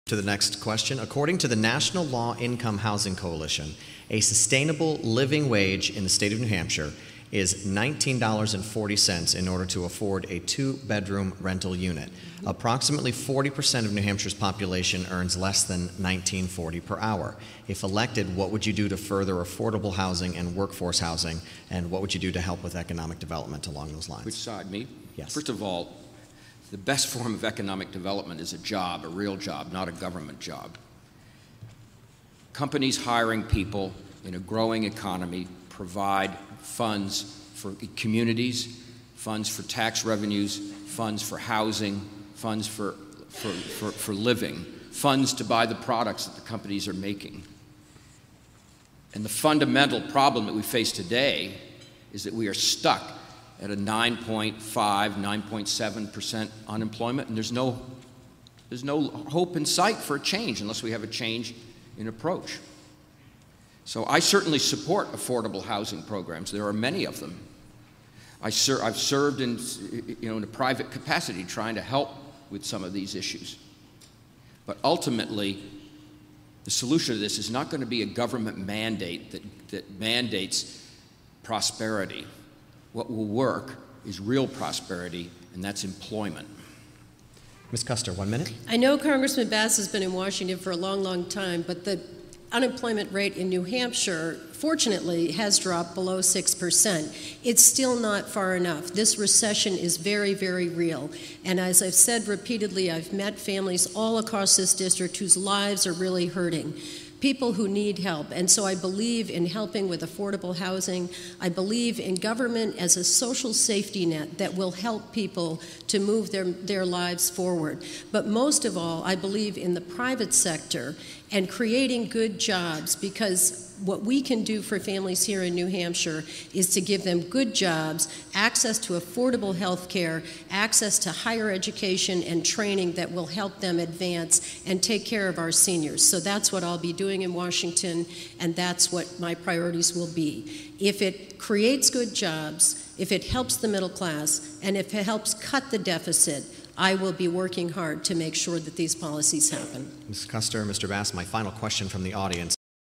To the next question. According to the National Law Income Housing Coalition, a sustainable living wage in the state of New Hampshire is $19.40 in order to afford a two-bedroom rental unit. Approximately 40% of New Hampshire's population earns less than $19.40 per hour. If elected, what would you do to further affordable housing and workforce housing, and what would you do to help with economic development along those lines? Which side, me? Yes. First of all, the best form of economic development is a job, a real job, not a government job. Companies hiring people in a growing economy provide funds for communities, funds for tax revenues, funds for housing, funds for living, funds to buy the products that the companies are making. And the fundamental problem that we face today is that we are stuck at a 9.5, 9.7% unemployment, and there's no hope in sight for a change unless we have a change in approach. So I certainly support affordable housing programs. There are many of them. I've served in a private capacity trying to help with some of these issues. But ultimately, the solution to this is not going to be a government mandate that mandates prosperity. What will work is real prosperity, and that's employment. Ms. Custer, 1 minute. I know Congressman Bass has been in Washington for a long, long time, but the unemployment rate in New Hampshire, fortunately, has dropped below 6%. It's still not far enough. This recession is very, very real. And as I've said repeatedly, I've met families all across this district whose lives are really hurting. People who need help. And so I believe in helping with affordable housing. I believe in government as a social safety net that will help people to move their lives forward. But most of all, I believe in the private sector and creating good jobs, because what we can do for families here in New Hampshire is to give them good jobs, access to affordable health care, access to higher education and training that will help them advance and take care of our seniors. So that's what I'll be doing in Washington, and that's what my priorities will be. If it creates good jobs, if it helps the middle class, and if it helps cut the deficit, I will be working hard to make sure that these policies happen. Ms. Custer, Mr. Bass, my final question from the audience.